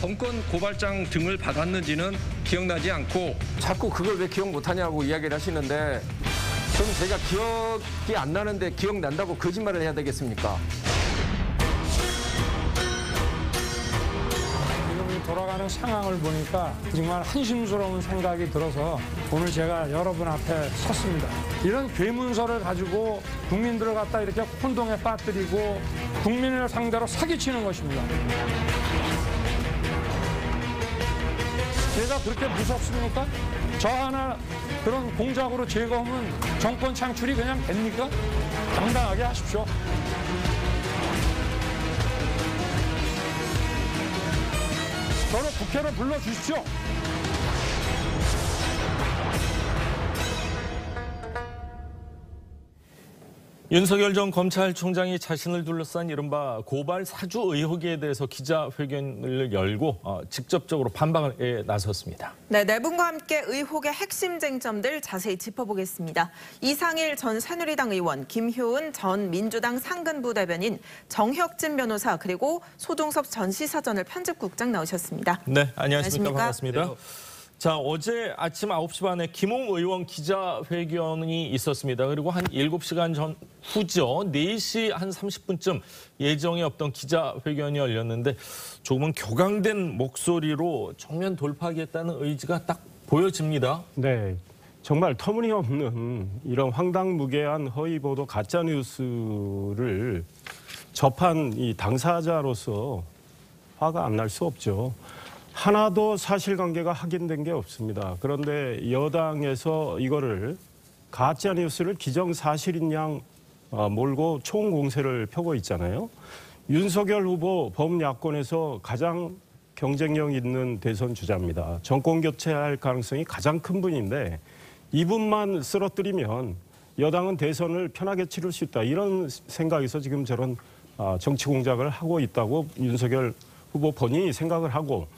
범건 고발장 등을 받았는지는 기억나지 않고 자꾸 그걸 왜 기억 못하냐고 이야기를 하시는데 그럼 제가 기억이 안 나는데 기억난다고 거짓말을 해야 되겠습니까? 지금 돌아가는 상황을 보니까 정말 한심스러운 생각이 들어서 오늘 제가 여러분 앞에 섰습니다. 이런 괴문서를 가지고 국민들을 갖다 이렇게 혼동에 빠뜨리고 국민을 상대로 사기치는 것입니다. 제가 그렇게 무섭습니까? 저 하나 그런 공작으로 제거하면 정권 창출이 그냥 됩니까? 당당하게 하십시오. 저를 국회로 불러주십시오. 윤석열 전 검찰총장이 자신을 둘러싼 이른바 고발 사주 의혹에 대해서 기자회견을 열고 직접적으로 반박에 나섰습니다. 네, 네 분과 함께 의혹의 핵심 쟁점들 자세히 짚어보겠습니다. 이상일 전 새누리당 의원, 김효은 전 민주당 상근부 대변인, 정혁진 변호사 그리고 소종섭 전시사전을 편집국장 나오셨습니다. 네, 안녕하십니까. 반갑습니다. 네. 자, 어제 아침 9시 반에 김웅 의원 기자회견이 있었습니다. 그리고 한 7시간 전 후죠. 4시 한 30분쯤 예정이 없던 기자회견이 열렸는데 조금은 격앙된 목소리로 정면 돌파하겠다는 의지가 딱 보여집니다. 네, 정말 터무니없는 이런 황당무계한 허위보도 가짜뉴스를 접한 이 당사자로서 화가 안 날 수 없죠. 하나도 사실관계가 확인된 게 없습니다. 그런데 여당에서 이거를 가짜뉴스를 기정사실인 양 몰고 총공세를 펴고 있잖아요. 윤석열 후보 범야권에서 가장 경쟁력 있는 대선 주자입니다. 정권 교체할 가능성이 가장 큰 분인데 이분만 쓰러뜨리면 여당은 대선을 편하게 치를 수 있다. 이런 생각에서 지금 저런 정치 공작을 하고 있다고 윤석열 후보 본인이 생각을 하고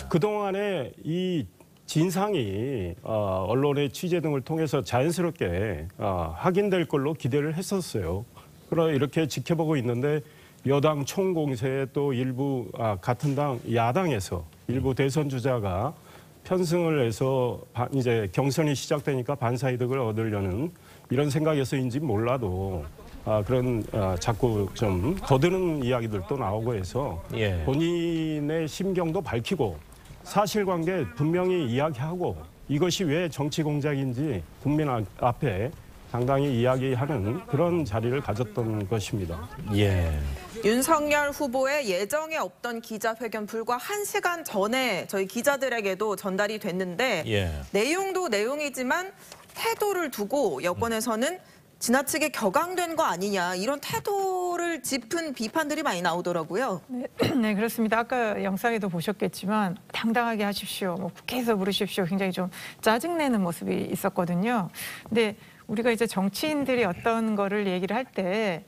그동안에 이 진상이 언론의 취재 등을 통해서 자연스럽게 확인될 걸로 기대를 했었어요. 그러나 이렇게 지켜보고 있는데 여당 총공세에 또 일부 같은 당 야당에서 일부 대선 주자가 편승을 해서 이제 경선이 시작되니까 반사이득을 얻으려는 이런 생각에서인지 몰라도 그런 자꾸 좀 거드는 이야기들도 나오고 해서 본인의 심경도 밝히고 사실관계 분명히 이야기하고 이것이 왜 정치 공작인지 국민 앞에 당당히 이야기하는 그런 자리를 가졌던 것입니다. 윤석열 후보의 예정에 없던 기자회견 불과 1시간 전에 저희 기자들에게도 전달이 됐는데 내용도 내용이지만 태도를 두고 여권에서는 지나치게 격앙된 거 아니냐 이런 태도를 짚은 비판들이 많이 나오더라고요. 네, 그렇습니다. 아까 영상에도 보셨겠지만 당당하게 하십시오. 뭐 국회에서 부르십시오. 굉장히 좀 짜증내는 모습이 있었거든요. 근데 우리가 이제 정치인들이 어떤 거를 얘기를 할 때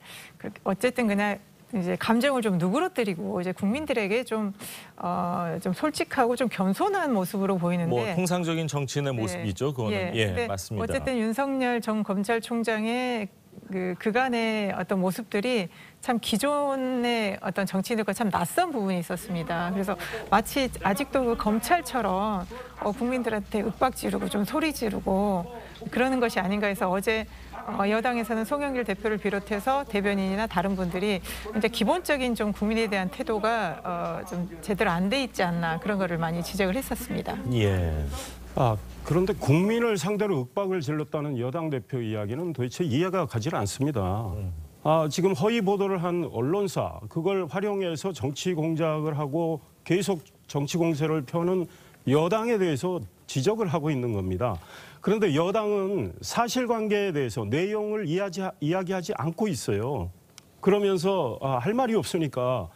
어쨌든 그냥 이제 감정을 좀 누그러뜨리고 이제 국민들에게 좀 솔직하고 좀 겸손한 모습으로 보이는데 뭐 통상적인 정치인의 모습이죠. 그거는 맞습니다. 어쨌든 윤석열 전 검찰총장의 그간의 어떤 모습들이 참 기존의 어떤 정치인들과 참 낯선 부분이 있었습니다. 그래서 마치 아직도 그 검찰처럼 국민들한테 윽박 지르고 좀 소리 지르고 그러는 것이 아닌가 해서 어제 여당에서는 송영길 대표를 비롯해서 대변인이나 다른 분들이 이제 기본적인 좀 국민에 대한 태도가 좀 제대로 안 돼 있지 않나 그런 거를 많이 지적을 했었습니다. 그런데 국민을 상대로 윽박을 질렀다는 여당 대표 이야기는 도대체 이해가 가지 않습니다. 지금 허위 보도를 한 언론사 그걸 활용해서 정치 공작을 하고 계속 정치 공세를 펴는 여당에 대해서 지적을 하고 있는 겁니다. 그런데 여당은 사실관계에 대해서 내용을 이야기하지 않고 있어요. 그러면서 할 말이 없으니까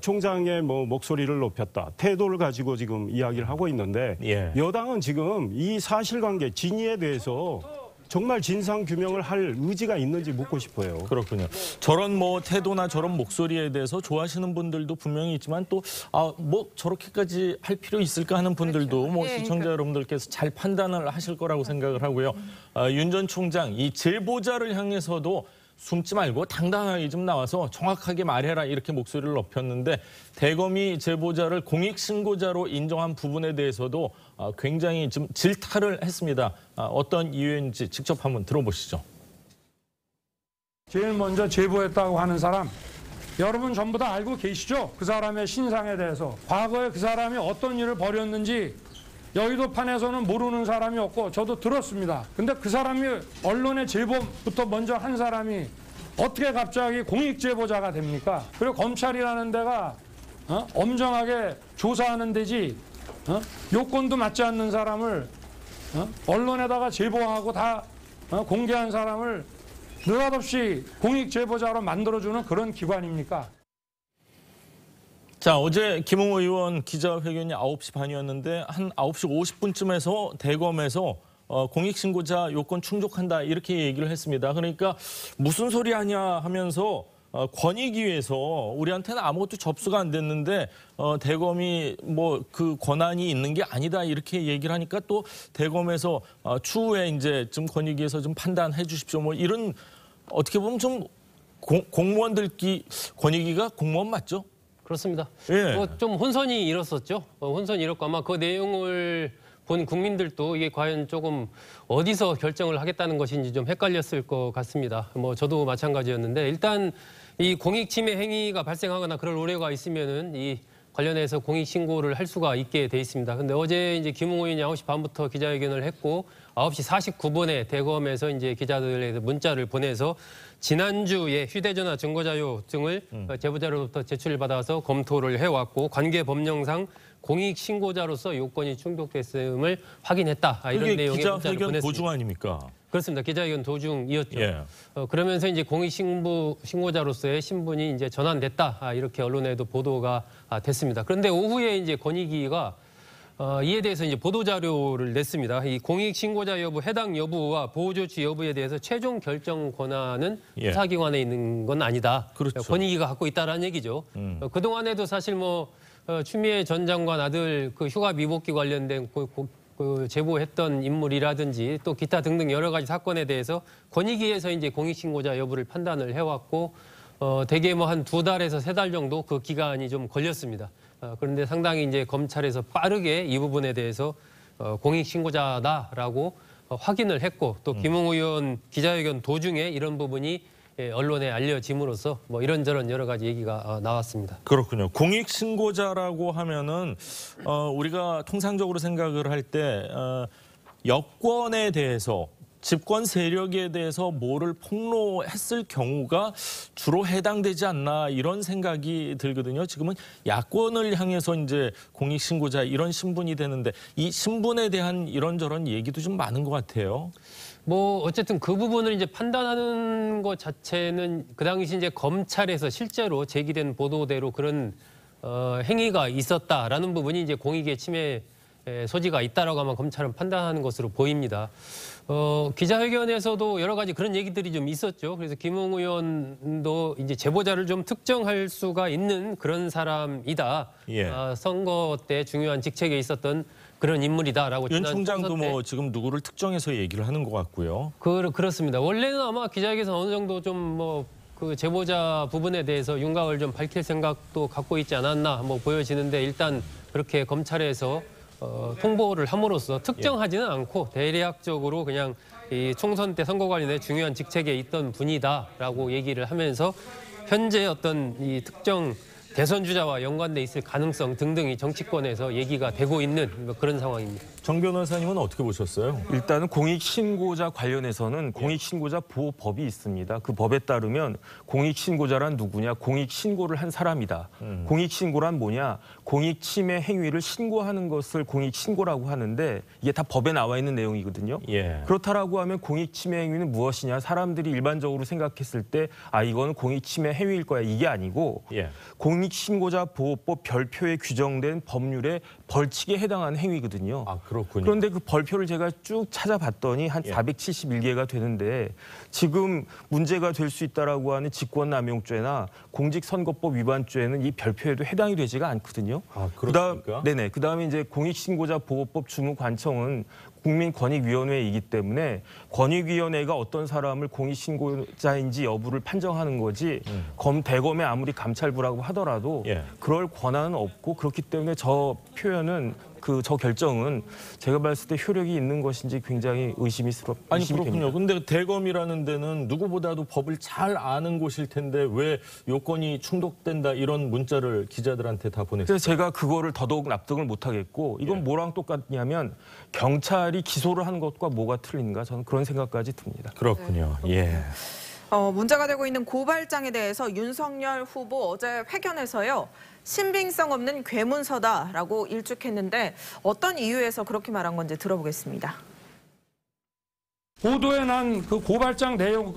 총장의 목소리를 높였다. 태도를 가지고 지금 이야기를 하고 있는데 여당은 지금 이 사실관계 진위에 대해서 정말 진상 규명을 할 의지가 있는지 묻고 싶어요. 그렇군요. 저런 태도나 저런 목소리에 대해서 좋아하시는 분들도 분명히 있지만 또 저렇게까지 할 필요 있을까 하는 분들도 시청자 여러분들께서 잘 판단을 하실 거라고 생각을 하고요. 윤 전 총장 이 제보자를 향해서도 숨지 말고 당당하게 좀 나와서 정확하게 말해라 이렇게 목소리를 높였는데 대검이 제보자를 공익신고자로 인정한 부분에 대해서도 굉장히 좀 질타를 했습니다. 어떤 이유인지 직접 한번 들어보시죠. 제일 먼저 제보했다고 하는 사람, 여러분 전부 다 알고 계시죠? 그 사람의 신상에 대해서. 과거에 그 사람이 어떤 일을 벌였는지 여의도판에서는 모르는 사람이 없고 저도 들었습니다. 근데 그 사람이 언론에 제보부터 먼저 한 사람이 어떻게 갑자기 공익제보자가 됩니까? 그리고 검찰이라는 데가 엄정하게 조사하는 데지 요건도 맞지 않는 사람을 언론에다가 제보하고 다 공개한 사람을 느닷없이 공익제보자로 만들어주는 그런 기관입니까? 자, 어제 김웅 의원 기자회견이 9시 반이었는데 한 9시 50분쯤에서 대검에서 공익신고자 요건 충족한다 이렇게 얘기를 했습니다. 그러니까 무슨 소리 하냐 하면서 권익위에서 우리한테는 아무것도 접수가 안 됐는데 대검이 뭐 그 권한이 있는 게 아니다 이렇게 얘기를 하니까 또 대검에서 추후에 이제 좀 권익위에서 좀 판단해 주십시오. 뭐 이런 어떻게 보면 좀 공무원들끼리 권익위가 공무원 맞죠? 그렇습니다. 예. 좀 혼선이 일었었죠. 혼선이 일었고 아마 그 내용을 본 국민들도 이게 과연 조금 어디서 결정을 하겠다는 것인지 좀 헷갈렸을 것 같습니다. 뭐 저도 마찬가지였는데 일단 이 공익 침해 행위가 발생하거나 그럴 우려가 있으면은 이 관련해서 공익 신고를 할 수가 있게 돼 있습니다. 근데 어제 이제 김웅 의원이 9시 반부터 기자회견을 했고 9시 49분에 대검에서 이제 기자들에게 문자를 보내서 지난주에 휴대전화 증거자료 등을 제보자로부터 제출받아서 검토를 해왔고 관계 법령상 공익 신고자로서 요건이 충족됐음을 확인했다. 이런 내용의 문자를 기자회견 보냈습니다. 도중 아닙니까? 그렇습니다. 기자회견 도중이었죠. 예. 그러면서 이제 공익 신고자로서의 신분이 이제 전환됐다. 이렇게 언론에도 보도가 됐습니다. 그런데 오후에 이제 권익위가 이에 대해서 이제 보도 자료를 냈습니다. 이 공익 신고자 여부, 해당 여부와 보호 조치 여부에 대해서 최종 결정 권한은 수사기관에 있는 건 아니다. 그렇죠. 권익위가 갖고 있다라는 얘기죠. 그 동안에도 사실 뭐 추미애 전 장관 아들 그 휴가 미복귀 관련된 그 제보했던 인물이라든지 또 기타 등등 여러 가지 사건에 대해서 권익위에서 이제 공익 신고자 여부를 판단을 해왔고 대개 뭐 한 2달에서 3달 정도 그 기간이 좀 걸렸습니다. 그런데 상당히 이제 검찰에서 빠르게 이 부분에 대해서 공익 신고자다라고 확인을 했고 또 김웅 의원 기자회견 도중에 이런 부분이 언론에 알려짐으로써 뭐 이런저런 여러 가지 얘기가 나왔습니다. 그렇군요. 공익 신고자라고 하면은 우리가 통상적으로 생각을 할 때 여권에 대해서 집권 세력에 대해서 뭐를 폭로했을 경우가 주로 해당되지 않나 이런 생각이 들거든요. 지금은 야권을 향해서 이제 공익신고자 이런 신분이 되는데 이 신분에 대한 이런저런 얘기도 좀 많은 것 같아요. 뭐 어쨌든 그 부분을 이제 판단하는 것 자체는 그 당시 이제 검찰에서 실제로 제기된 보도대로 그런 행위가 있었다라는 부분이 이제 공익의 침해 소지가 있다라고 하면 검찰은 판단하는 것으로 보입니다. 기자회견에서도 여러 가지 그런 얘기들이 좀 있었죠. 그래서 김웅 의원도 이제 제보자를 좀 특정할 수가 있는 그런 사람이다. 선거 때 중요한 직책에 있었던 그런 인물이다라고. 윤 총장도 뭐 지금 누구를 특정해서 얘기를 하는 것 같고요. 그렇습니다. 원래는 아마 기자회견에서 어느 정도 좀 뭐 그 제보자 부분에 대해서 윤곽을 좀 밝힐 생각도 갖고 있지 않았나 뭐 보여지는데 일단 그렇게 검찰에서 통보를 함으로써 특정하지는 않고 대략적으로 그냥 이 총선 때 선거 관련해 중요한 직책에 있던 분이다라고 얘기를 하면서 현재 어떤 이 특정 대선 주자와 연관돼 있을 가능성 등등이 정치권에서 얘기가 되고 있는 그런 상황입니다. 정 변호사님은 어떻게 보셨어요? 일단은 공익신고자 관련해서는 공익신고자 보호법이 있습니다. 그 법에 따르면 공익신고자란 누구냐? 공익신고를 한 사람이다. 공익신고란 뭐냐? 공익침해 행위를 신고하는 것을 공익신고라고 하는데 이게 다 법에 나와 있는 내용이거든요. 그렇다라고 하면 공익침해 행위는 무엇이냐? 사람들이 일반적으로 생각했을 때 이거는 공익침해 행위일 거야. 이게 아니고 공익신고자 보호법 별표에 규정된 법률의 벌칙에 해당하는 행위거든요. 그렇군요. 그런데 그 벌표를 제가 쭉 찾아봤더니 한 471개가 되는데 지금 문제가 될 수 있다라고 하는 직권남용죄나 공직선거법 위반죄는 이 별표에도 해당이 되지가 않거든요. 그렇습니까? 그다음에 이제 공익신고자 보호법 주무관청은 국민권익위원회이기 때문에 권익위원회가 어떤 사람을 공익신고자인지 여부를 판정하는 거지 대검에 아무리 감찰부라고 하더라도 그럴 권한은 없고 그렇기 때문에 저 표현은 저 결정은 제가 봤을 때 효력이 있는 것인지 굉장히 의심이 아니 그렇군요. 됩니다. 근데 대검이라는 데는 누구보다도 법을 잘 아는 곳일 텐데 왜 요건이 충족된다 이런 문자를 기자들한테 다 보냈어요? 그래서 제가 그거를 더더욱 납득을 못 하겠고 이건 뭐랑 똑같냐면 경찰이 기소를 한 것과 뭐가 틀린가 저는 그런 생각까지 듭니다. 그렇군요. 예. 문제가 되고 있는 고발장에 대해서 윤석열 후보 어제 회견에서요. 신빙성 없는 괴문서다라고 일축했는데 어떤 이유에서 그렇게 말한 건지 들어보겠습니다. 보도에 난 그 고발장 내용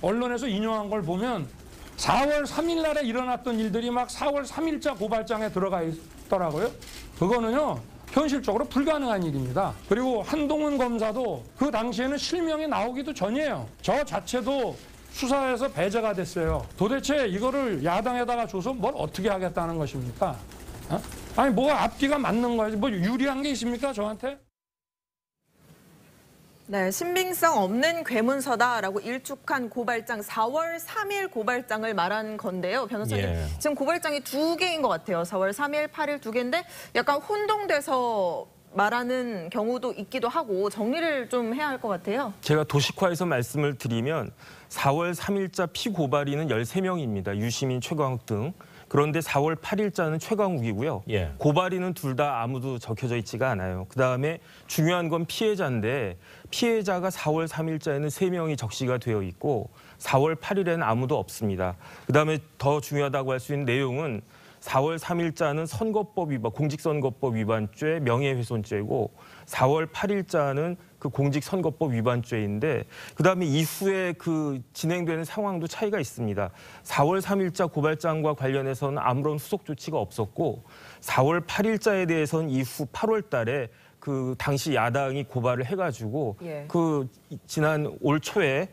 언론에서 인용한 걸 보면 4월 3일 날에 일어났던 일들이 막 4월 3일자 고발장에 들어가 있더라고요. 그거는요. 현실적으로 불가능한 일입니다. 그리고 한동훈 검사도 그 당시에는 실명이 나오기도 전이에요. 저 자체도 수사에서 배제가 됐어요. 도대체 이거를 야당에다가 줘서 뭘 어떻게 하겠다는 것입니까? 아니 뭐가 앞뒤가 맞는 거지? 뭐 유리한 게 있습니까 저한테? 네, 신빙성 없는 괴문서다라고 일축한 고발장 4월 3일 고발장을 말한 건데요. 변호사님, 지금 고발장이 2개인 것 같아요. 4월 3일, 8일 2개인데 약간 혼동돼서 말하는 경우도 있기도 하고 정리를 좀 해야 할 것 같아요. 제가 도식화해서 말씀을 드리면 4월 3일자 피고발인은 13명입니다. 유시민, 최광욱 등. 그런데 4월 8일자는 최광욱이고요. 고발인은 둘 다 아무도 적혀져 있지가 않아요. 그다음에 중요한 건 피해자인데 피해자가 4월 3일자에는 3명이 적시가 되어 있고 4월 8일에는 아무도 없습니다. 그다음에 더 중요하다고 할 수 있는 내용은 4월 3일자는 선거법 위반, 공직선거법 위반죄, 명예훼손죄고 4월 8일자는 그 공직선거법 위반죄인데 그다음에 이후에 진행되는 상황도 차이가 있습니다. 4월 3일자 고발장과 관련해서는 아무런 후속 조치가 없었고 4월 8일자에 대해서는 이후 8월 달에 당시 야당이 고발을 해가지고 지난 올 초에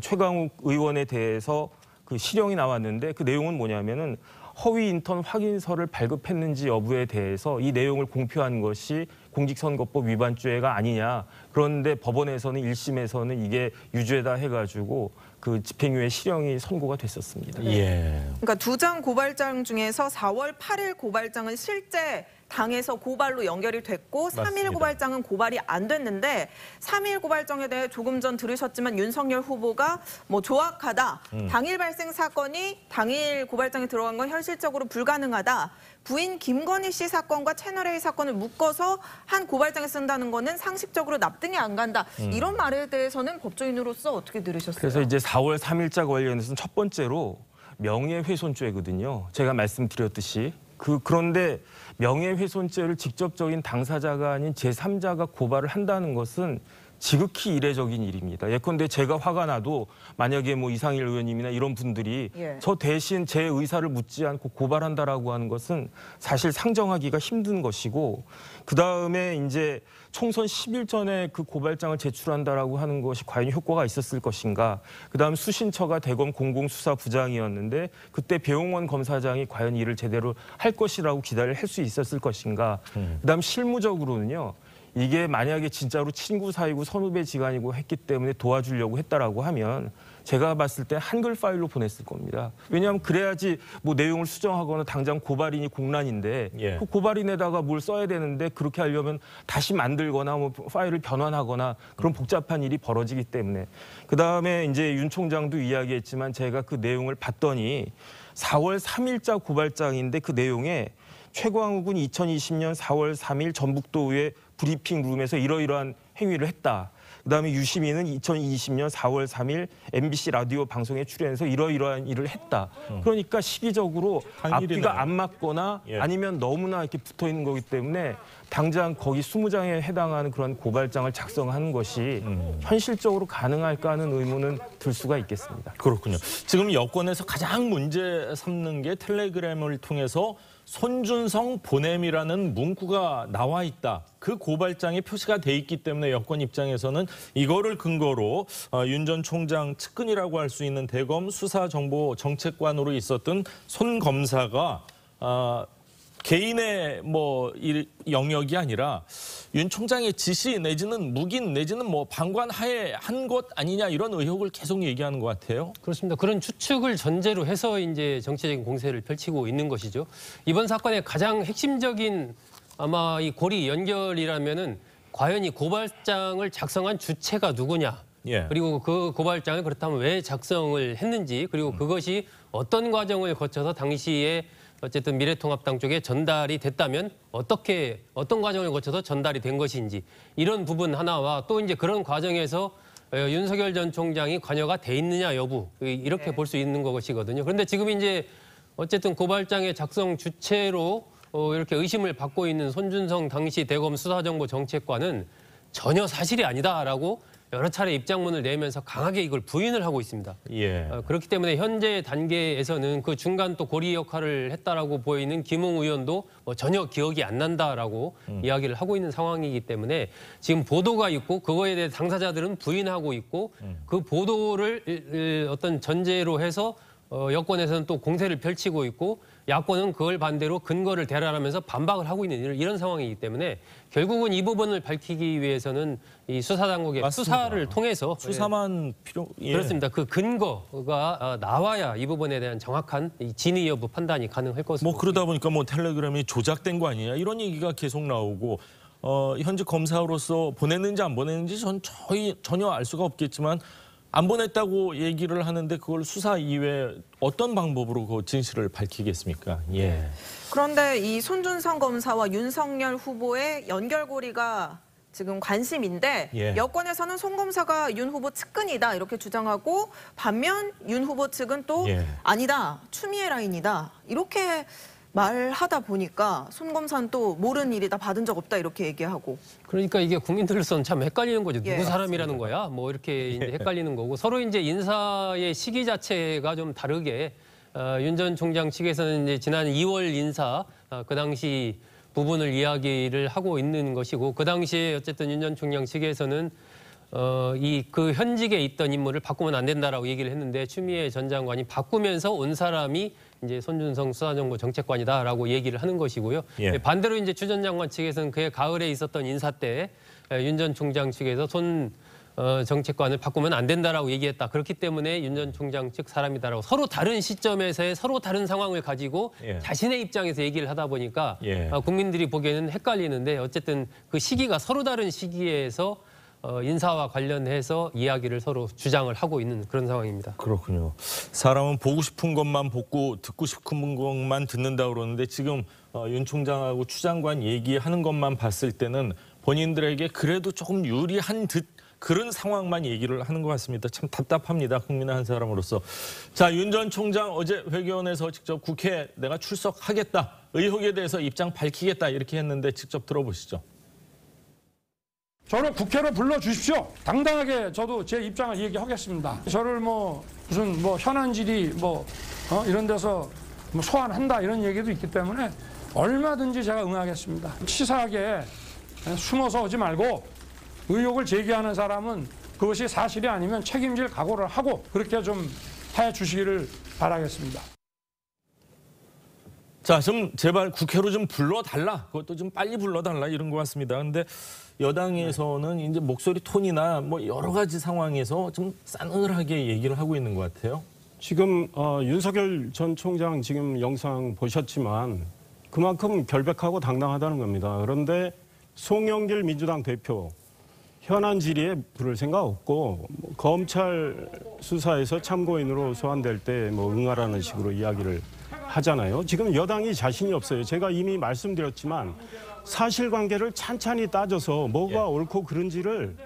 최강욱 의원에 대해서 실형이 나왔는데 그 내용은 뭐냐면은 허위 인턴 확인서를 발급했는지 여부에 대해서 이 내용을 공표한 것이 공직선거법 위반죄가 아니냐. 그런데 법원에서는 1심에서는 이게 유죄다 해가지고 집행유예 실형이 선고가 됐었습니다. 그러니까 2장 고발장 중에서 4월 8일 고발장은 실제 당에서 고발로 연결이 됐고 3일 고발장은 고발이 안 됐는데 3일 고발장에 대해 조금 전 들으셨지만 윤석열 후보가 조악하다. 당일 발생 사건이 당일 고발장에 들어간 건 현실적으로 불가능하다. 부인 김건희 씨 사건과 채널A 사건을 묶어서 한 고발장에 쓴다는 거는 상식적으로 납득이 안 간다. 이런 말에 대해서는 법조인으로서 어떻게 들으셨어요? 그래서 이제 4월 3일자 관련해서는 첫 번째로 명예훼손죄거든요. 제가 말씀드렸듯이. 그런데 명예훼손죄를 직접적인 당사자가 아닌 제3자가 고발을 한다는 것은 지극히 이례적인 일입니다. 예컨대 제가 화가 나도 만약에 이상일 의원님이나 이런 분들이 저 대신 제 의사를 묻지 않고 고발한다라고 하는 것은 사실 상정하기가 힘든 것이고 그다음에 이제 총선 10일 전에 그 고발장을 제출한다라고 하는 것이 과연 효과가 있었을 것인가. 그다음 수신처가 대검 공공수사부장이었는데 그때 배용원 검사장이 과연 일을 제대로 할 것이라고 기대를 할 수 있었을 것인가. 그다음 실무적으로는요. 이게 만약에 진짜로 친구 사이고 선후배 지간이고 했기 때문에 도와주려고 했다라고 하면 제가 봤을 때 한글 파일로 보냈을 겁니다. 왜냐하면 그래야지 내용을 수정하거나 당장 고발인이 공란인데 그 고발인에다가 뭘 써야 되는데 그렇게 하려면 다시 만들거나 파일을 변환하거나 그런 복잡한 일이 벌어지기 때문에 그다음에 이제 윤 총장도 이야기했지만 제가 그 내용을 봤더니 4월 3일자 고발장인데 그 내용에 최광욱은 2020년 4월 3일 전북도의 브리핑 룸에서 이러이러한 행위를 했다. 그다음에 유시민은 2020년 4월 3일 MBC 라디오 방송에 출연해서 이러이러한 일을 했다. 그러니까 시기적으로 앞뒤가 안 맞거나 아니면 너무나 이렇게 붙어 있는 거기 때문에 당장 거기 20장에 해당하는 그런 고발장을 작성하는 것이 현실적으로 가능할까 하는 의문은 들 수가 있겠습니다. 그렇군요. 지금 여권에서 가장 문제 삼는 게 텔레그램을 통해서 손준성 보냄이라는 문구가 나와 있다. 그 고발장에 표시가 돼 있기 때문에 여권 입장에서는 이거를 근거로 윤 전 총장 측근이라고 할 수 있는 대검 수사정보정책관으로 있었던 손 검사가 개인의 영역이 아니라 윤 총장의 지시 내지는 묵인 내지는 방관하에 한 것 아니냐 이런 의혹을 계속 얘기하는 것 같아요. 그렇습니다. 그런 추측을 전제로 해서 이제 정치적인 공세를 펼치고 있는 것이죠. 이번 사건의 가장 핵심적인 아마 이 고리 연결이라면은 과연 이 고발장을 작성한 주체가 누구냐. 예. 그리고 그 고발장을 그렇다면 왜 작성을 했는지, 그리고 그것이 어떤 과정을 거쳐서 당시에 어쨌든 미래통합당 쪽에 전달이 됐다면 어떤 과정을 거쳐서 전달이 된 것인지, 이런 부분 하나와 또 이제 그런 과정에서 윤석열 전 총장이 관여가 돼 있느냐 여부, 이렇게 볼 수 있는 것이거든요. 그런데 지금 이제 어쨌든 고발장의 작성 주체로 이렇게 의심을 받고 있는 손준성 당시 대검 수사정보정책관은 전혀 사실이 아니다라고 여러 차례 입장문을 내면서 강하게 이걸 부인을 하고 있습니다. 예. 그렇기 때문에 현재 단계에서는 그 중간 또 고리 역할을 했다라고 보이는 김웅 의원도 전혀 기억이 안 난다라고 이야기를 하고 있는 상황이기 때문에 지금 보도가 있고 그거에 대해 당사자들은 부인하고 있고 그 보도를 어떤 전제로 해서 여권에서는 또 공세를 펼치고 있고 야권은 그걸 반대로 근거를 대란하면서 반박을 하고 있는 이런 상황이기 때문에 결국은 이 부분을 밝히기 위해서는 이 수사당국의 맞습니다. 수사를 통해서 수사만 그렇습니다. 그 근거가 나와야 이 부분에 대한 정확한 진위 여부 판단이 가능할 것으로. 그러다 보니까 텔레그램이 조작된 거 아니냐 이런 얘기가 계속 나오고 현재 검사로서 보냈는지 안 보냈는지 전혀 알 수가 없겠지만 안 보냈다고 얘기를 하는데 그걸 수사 이외에 어떤 방법으로 그 진실을 밝히겠습니까? 예. 그런데 이 손준성 검사와 윤석열 후보의 연결고리가 지금 관심인데 예. 여권에서는 손 검사가 윤 후보 측근이다 이렇게 주장하고 반면 윤 후보 측은 또 아니다 추미애 라인이다 이렇게 말하다 보니까 손 검사는 또 모르는 일이다 받은 적 없다 이렇게 얘기하고. 그러니까 이게 국민들로서는 참 헷갈리는 거죠. 누구 사람이라는 거야? 이렇게 이제 헷갈리는 거고 서로 이제 인사의 시기 자체가 좀 다르게 윤 전 총장 측에서는 이제 지난 2월 인사 그 당시 부분을 이야기를 하고 있는 것이고 그 당시에 어쨌든 윤 전 총장 측에서는 그 현직에 있던 인물을 바꾸면 안 된다라고 얘기를 했는데 추미애 전 장관이 바꾸면서 온 사람이 이제 손준성 수사정보 정책관이다라고 얘기를 하는 것이고요. 예. 반대로 이제 추 전 장관 측에서는 그해 가을에 있었던 인사 때 윤 전 총장 측에서 손 정책관을 바꾸면 안 된다라고 얘기했다. 그렇기 때문에 윤 전 총장 측 사람이다라고 서로 다른 시점에서의 서로 다른 상황을 가지고 자신의 입장에서 얘기를 하다 보니까 국민들이 보기에는 헷갈리는데 어쨌든 그 시기가 서로 다른 시기에서 인사와 관련해서 이야기를 서로 주장을 하고 있는 그런 상황입니다. 그렇군요. 사람은 보고 싶은 것만 보고 듣고 싶은 것만 듣는다 그러는데 지금 윤 총장하고 추 장관 얘기하는 것만 봤을 때는 본인들에게 그래도 조금 유리한 듯 그런 상황만 얘기를 하는 것 같습니다. 참 답답합니다. 국민의 한 사람으로서. 자, 윤 전 총장 어제 회견에서 직접 국회에 내가 출석하겠다. 의혹에 대해서 입장 밝히겠다 이렇게 했는데 직접 들어보시죠. 저를 국회로 불러주십시오. 당당하게 저도 제 입장을 얘기하겠습니다. 저를 무슨 현안질의 이런 데서 소환한다 이런 얘기도 있기 때문에 얼마든지 제가 응하겠습니다. 치사하게 숨어서 오지 말고 의혹을 제기하는 사람은 그것이 사실이 아니면 책임질 각오를 하고 그렇게 좀 해주시기를 바라겠습니다. 자, 좀 제발 국회로 좀 불러달라. 그것도 좀 빨리 불러달라 이런 것 같습니다. 근데 여당에서는 이제 목소리 톤이나 여러 가지 상황에서 좀 싸늘하게 얘기를 하고 있는 것 같아요. 지금 윤석열 전 총장 지금 영상 보셨지만 그만큼 결백하고 당당하다는 겁니다. 그런데 송영길 민주당 대표 현안 질의에 부를 생각 없고 검찰 수사에서 참고인으로 소환될 때 응하라는 식으로 이야기를 하잖아요. 지금 여당이 자신이 없어요. 제가 이미 말씀드렸지만 사실관계를 찬찬히 따져서 뭐가 옳고 그른지를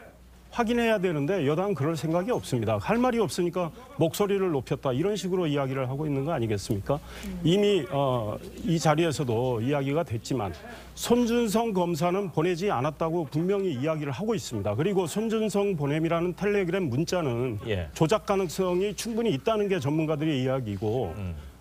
확인해야 되는데 여당은 그럴 생각이 없습니다. 할 말이 없으니까 목소리를 높였다 이런 식으로 이야기를 하고 있는 거 아니겠습니까? 이미 이 자리에서도 이야기가 됐지만 손준성 검사는 보내지 않았다고 분명히 이야기를 하고 있습니다. 그리고 손준성 보냄이라는 텔레그램 문자는 조작 가능성이 충분히 있다는 게 전문가들의 이야기고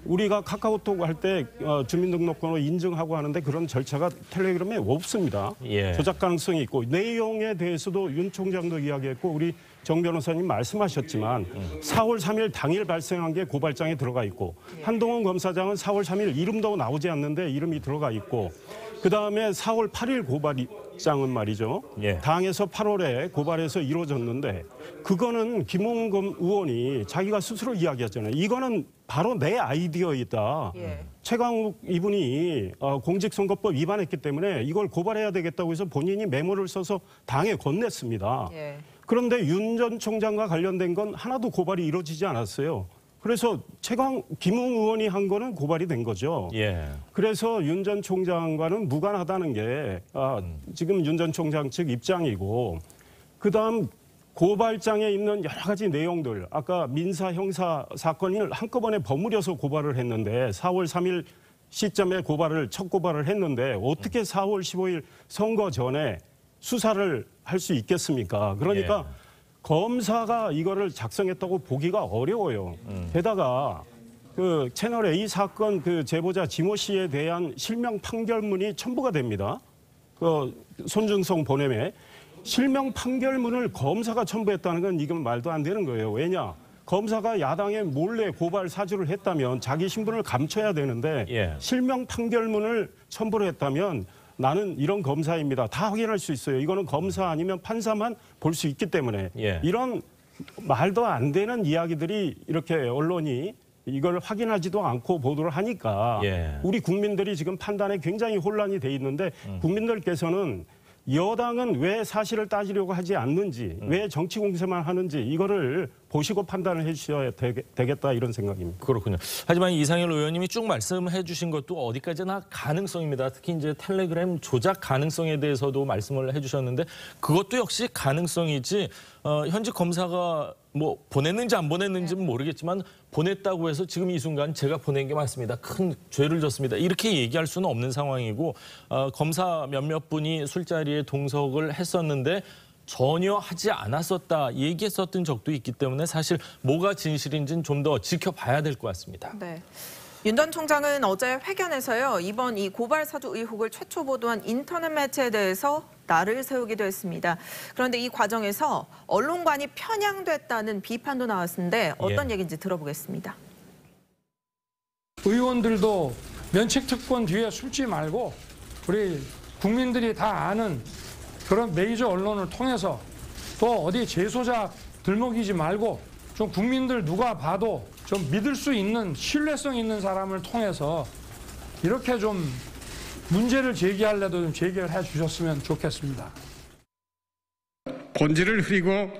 우리가 카카오톡 할 때 주민등록번호 인증하고 하는데 그런 절차가 텔레그램에 없습니다. 예. 조작 가능성이 있고 내용에 대해서도 윤 총장도 이야기했고 우리 정 변호사님 말씀하셨지만 4월 3일 당일 발생한 게 고발장에 들어가 있고 한동훈 검사장은 4월 3일 이름도 나오지 않는데 이름이 들어가 있고 그다음에 4월 8일 고발장은 말이죠. 예. 당에서 8월에 고발해서 이루어졌는데 그거는 김웅 의원이 자기가 스스로 이야기했잖아요. 이거는 바로 내 아이디어이다. 예. 최강욱 이분이 공직선거법 위반했기 때문에 이걸 고발해야 되겠다고 해서 본인이 메모를 써서 당에 건넸습니다. 예. 그런데 윤 전 총장과 관련된 건 하나도 고발이 이루어지지 않았어요. 그래서 김웅 의원이 한 거는 고발이 된 거죠. 예. 그래서 윤 전 총장과는 무관하다는 게 지금 윤 전 총장 측 입장이고 그다음 고발장에 있는 여러 가지 내용들 아까 민사 형사 사건을 한꺼번에 버무려서 고발을 했는데 4월 3일 시점에 첫 고발을 했는데 어떻게 4월 15일 선거 전에 수사를 할 수 있겠습니까? 그러니까 검사가 이거를 작성했다고 보기가 어려워요. 게다가 그 채널 A 사건 그 제보자 지모 씨에 대한 실명 판결문이 첨부가 됩니다. 그 손준성 본엠에 실명 판결문을 검사가 첨부했다는 건 이건 말도 안 되는 거예요. 왜냐? 검사가 야당에 몰래 고발 사주를 했다면 자기 신분을 감춰야 되는데 실명 판결문을 첨부를 했다면 나는 이런 검사입니다. 다 확인할 수 있어요. 이거는 검사 아니면 판사만 볼 수 있기 때문에 이런 말도 안 되는 이야기들이 이렇게 언론이 이걸 확인하지도 않고 보도를 하니까 우리 국민들이 지금 판단에 굉장히 혼란이 돼 있는데 국민들께서는 여당은 왜 사실을 따지려고 하지 않는지 왜 정치 공세만 하는지 이거를 보시고 판단을 해주셔야 되겠다 이런 생각입니다. 그렇군요. 하지만 이상일 의원님이 쭉 말씀해 주신 것도 어디까지나 가능성입니다. 특히 이제 텔레그램 조작 가능성에 대해서도 말씀을 해 주셨는데 그것도 역시 가능성이지 현직 검사가 뭐 보냈는지 안 보냈는지는 모르겠지만 보냈다고 해서 지금 이 순간 제가 보낸 게 맞습니다. 큰 죄를 졌습니다. 이렇게 얘기할 수는 없는 상황이고 검사 몇몇 분이 술자리에 동석을 했었는데 전혀 하지 않았었다 얘기했었던 적도 있기 때문에 사실 뭐가 진실인지는 좀 더 지켜봐야 될 것 같습니다. 네. 윤 전 총장은 어제 회견에서요. 이번 이 고발 사주 의혹을 최초 보도한 인터넷 매체에 대해서 날을 세우기도 했습니다. 그런데 이 과정에서 언론관이 편향됐다는 비판도 나왔는데 어떤 얘기인지 들어보겠습니다. 의원들도 면책특권 뒤에 숨지 말고 우리 국민들이 다 아는 그런 메이저 언론을 통해서 또 어디 재소자 들먹이지 말고 좀 국민들 누가 봐도 좀 믿을 수 있는 신뢰성 있는 사람을 통해서 이렇게 좀 문제를 제기하려도 좀 제기를 해 주셨으면 좋겠습니다. 본질을 흐리고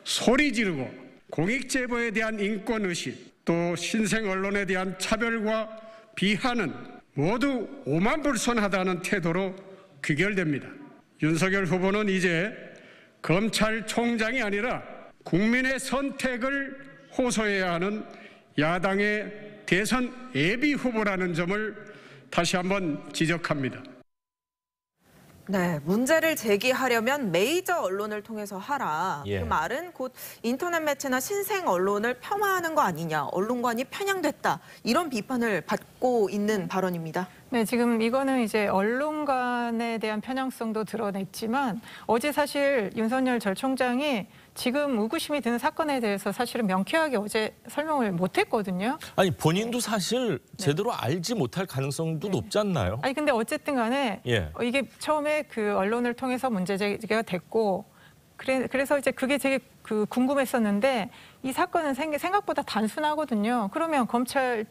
소리 지르고 공익제보에 대한 인권의식 또 신생 언론에 대한 차별과 비하는 모두 오만불손하다는 태도로 귀결됩니다. 윤석열 후보는 이제 검찰총장이 아니라 국민의 선택을 호소해야 하는 야당의 대선 예비 후보라는 점을 다시 한번 지적합니다. 네, 문제를 제기하려면 메이저 언론을 통해서 하라. 그 말은 곧 인터넷 매체나 신생 언론을 폄하하는 거 아니냐. 언론관이 편향됐다. 이런 비판을 받고 있는 발언입니다. 네, 지금 이거는 이제 언론관에 대한 편향성도 드러냈지만 어제 사실 윤석열 전 총장이 지금 의구심이 드는 사건에 대해서 사실은 명쾌하게 어제 설명을 못했거든요. 아니 본인도 사실 제대로 알지 못할 가능성도 높지 않나요? 아니 근데 어쨌든 간에 이게 처음에 그 언론을 통해서 문제 제기가 됐고 그래서 이제 그게 되게 궁금했었는데 이 사건은 생각보다 단순하거든요. 그러면 검찰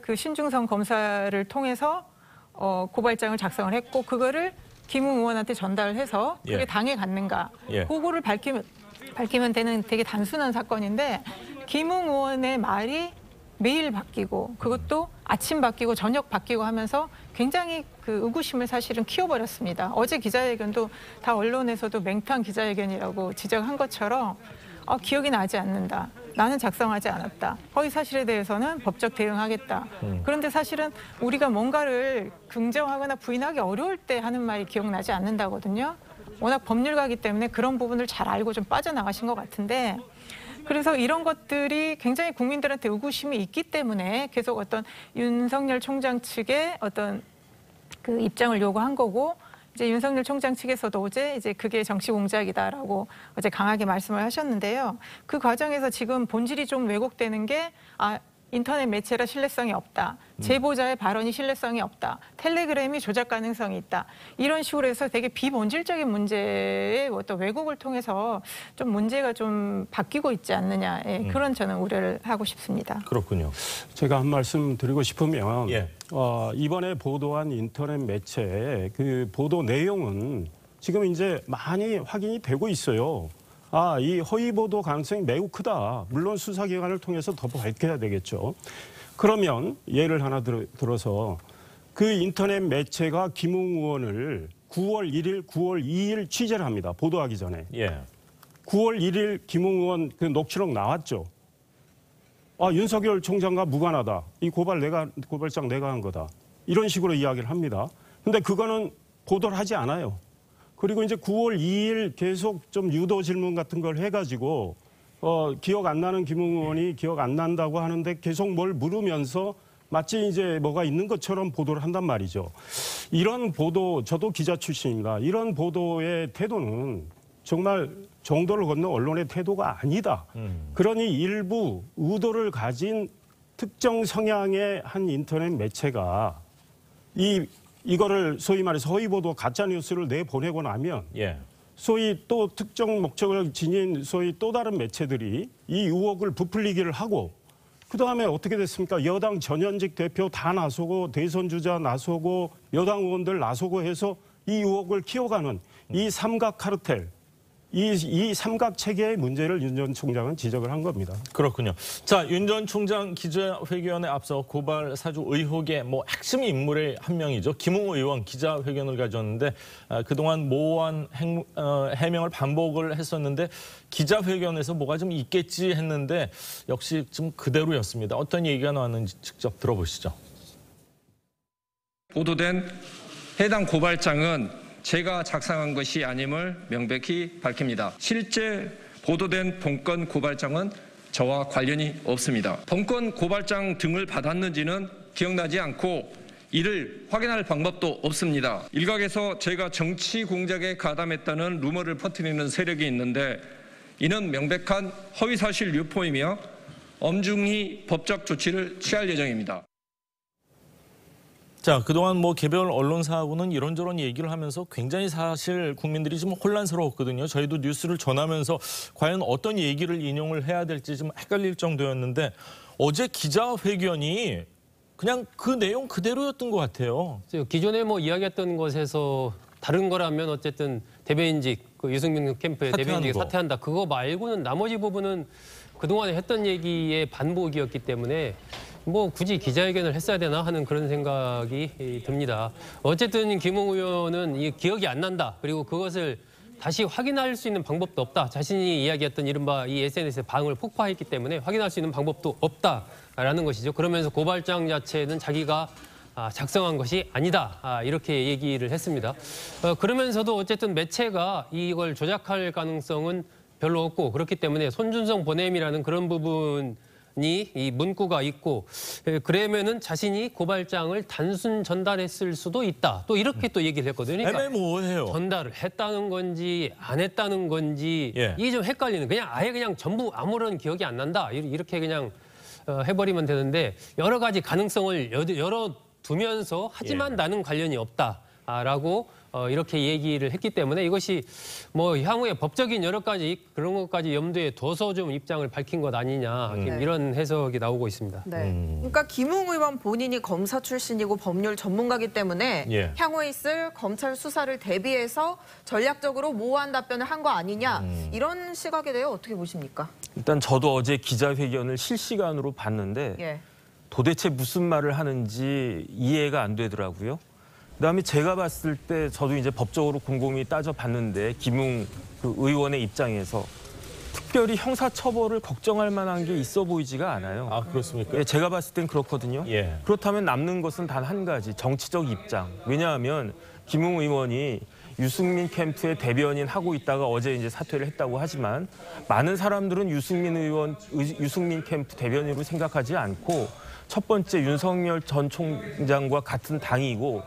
그 신중성 검사를 통해서 고발장을 작성을 했고 그거를 김웅 의원한테 전달을 해서 그게 당에 갔는가. 그거를 밝히면 되는 되게 단순한 사건인데 김웅 의원의 말이 매일 바뀌고 그것도 아침 바뀌고 저녁 바뀌고 하면서 굉장히 그 의구심을 사실은 키워버렸습니다. 어제 기자회견도 다 언론에서도 맹탕 기자회견이라고 지적한 것처럼 기억이 나지 않는다. 나는 작성하지 않았다. 허위 사실에 대해서는 법적 대응하겠다. 그런데 사실은 우리가 뭔가를 긍정하거나 부인하기 어려울 때 하는 말이 기억나지 않는다거든요. 워낙 법률가이기 때문에 그런 부분을 잘 알고 좀 빠져나가신 것 같은데 그래서 이런 것들이 굉장히 국민들한테 의구심이 있기 때문에 계속 어떤 윤석열 총장 측의 어떤 그 입장을 요구한 거고, 이제 윤석열 총장 측에서도 어제 이제 그게 정치 공작이다라고 어제 강하게 말씀을 하셨는데요. 그 과정에서 지금 본질이 좀 왜곡되는 게 인터넷 매체라 신뢰성이 없다. 제보자의 발언이 신뢰성이 없다. 텔레그램이 조작 가능성이 있다. 이런 식으로 해서 되게 비본질적인 문제의 어떤 왜곡을 통해서 좀 문제가 좀 바뀌고 있지 않느냐. 그런 저는 우려를 하고 싶습니다. 그렇군요. 제가 한 말씀 드리고 싶으면 예. 이번에 보도한 인터넷 매체의 그 보도 내용은 지금 이제 많이 확인이 되고 있어요. 이 허위 보도 가능성이 매우 크다. 물론 수사기관을 통해서 더 밝혀야 되겠죠. 그러면 예를 하나 들어서 그 인터넷 매체가 김웅 의원을 9월 1일, 9월 2일 취재를 합니다. 보도하기 전에. 예. 9월 1일 김웅 의원 그 녹취록 나왔죠. 윤석열 총장과 무관하다. 이 고발장 내가 한 거다. 이런 식으로 이야기를 합니다. 근데 그거는 보도를 하지 않아요. 그리고 이제 9월 2일 계속 좀 유도 질문 같은 걸 해가지고 기억 안 나는 김웅 의원이 기억 안 난다고 하는데 계속 뭘 물으면서 마치 이제 뭐가 있는 것처럼 보도를 한단 말이죠. 이런 보도, 저도 기자 출신입니다. 이런 보도의 태도는 정말 정도를 건너 언론의 태도가 아니다. 그러니 일부 의도를 가진 특정 성향의 한 인터넷 매체가 이거를 소위 말해서 허위보도 가짜뉴스를 내보내고 나면 소위 또 특정 목적을 지닌 소위 또 다른 매체들이 이 의혹을 부풀리기를 하고 그다음에 어떻게 됐습니까? 여당 전현직 대표 다 나서고 대선 주자 나서고 여당 의원들 나서고 해서 이 의혹을 키워가는 이 삼각 카르텔, 이 삼각 체계의 문제를 윤 전 총장은 지적을 한 겁니다. 그렇군요. 자, 윤 전 총장 기자회견에 앞서 고발 사주 의혹의 핵심 인물의 한 명이죠. 김웅 의원 기자회견을 가졌는데 그동안 모호한 해명을 반복을 했었는데 기자회견에서 뭐가 좀 있겠지 했는데 역시 좀 그대로였습니다. 어떤 얘기가 나왔는지 직접 들어보시죠. 보도된 해당 고발장은 제가 작성한 것이 아님을 명백히 밝힙니다. 실제 보도된 본건 고발장은 저와 관련이 없습니다. 본건 고발장 등을 받았는지는 기억나지 않고 이를 확인할 방법도 없습니다. 일각에서 제가 정치 공작에 가담했다는 루머를 퍼뜨리는 세력이 있는데 이는 명백한 허위사실 유포이며 엄중히 법적 조치를 취할 예정입니다. 자, 그동안 개별 언론사하고는 이런저런 얘기를 하면서 굉장히 사실 국민들이 좀 혼란스러웠거든요. 저희도 뉴스를 전하면서 과연 어떤 얘기를 인용을 해야 될지 좀 헷갈릴 정도였는데 어제 기자회견이 그냥 그 내용 그대로였던 것 같아요. 기존에 이야기했던 것에서 다른 거라면 어쨌든 대변인직, 유승민 캠프의 대변인직이 사퇴한다. 그거 말고는 나머지 부분은 그동안에 했던 얘기의 반복이었기 때문에 굳이 기자회견을 했어야 되나 하는 그런 생각이 듭니다. 어쨌든 김웅 의원은 기억이 안 난다. 그리고 그것을 다시 확인할 수 있는 방법도 없다. 자신이 이야기했던 이른바 이 SNS의 방을 폭파했기 때문에 확인할 수 있는 방법도 없다라는 것이죠. 그러면서 고발장 자체는 자기가 작성한 것이 아니다. 이렇게 얘기를 했습니다. 그러면서도 어쨌든 매체가 이걸 조작할 가능성은 별로 없고 그렇기 때문에 손준성 보냄이라는 그런 부분 이 문구가 있고 그러면은 자신이 고발장을 단순 전달했을 수도 있다. 또 이렇게 또 얘기를 했거든요. 그러니까 애매모호해요. 전달을 했다는 건지 안 했다는 건지 이게 좀 헷갈리는. 그냥 아예 그냥 전부 아무런 기억이 안 난다. 이렇게 그냥 해버리면 되는데 여러 가지 가능성을 열어두면서 하지만 나는 관련이 없다라고 이렇게 얘기를 했기 때문에 이것이 향후에 법적인 여러 가지 그런 것까지 염두에 둬서 좀 입장을 밝힌 것 아니냐 이런 해석이 나오고 있습니다. 네. 그러니까 김웅 의원 본인이 검사 출신이고 법률 전문가이기 때문에 향후에 있을 검찰 수사를 대비해서 전략적으로 모호한 답변을 한 거 아니냐 이런 시각에 대해 어떻게 보십니까? 일단 저도 어제 기자회견을 실시간으로 봤는데 도대체 무슨 말을 하는지 이해가 안 되더라고요. 그다음에 제가 봤을 때 저도 이제 법적으로 곰곰이 따져봤는데 김웅 의원의 입장에서 특별히 형사처벌을 걱정할 만한 게 있어 보이지가 않아요. 아, 그렇습니까? 예, 제가 봤을 땐 그렇거든요. 그렇다면 남는 것은 단 한 가지, 정치적 입장. 왜냐하면 김웅 의원이 유승민 캠프의 대변인 하고 있다가 어제 이제 사퇴를 했다고 하지만 많은 사람들은 유승민 캠프 대변인으로 생각하지 않고 첫 번째 윤석열 전 총장과 같은 당이고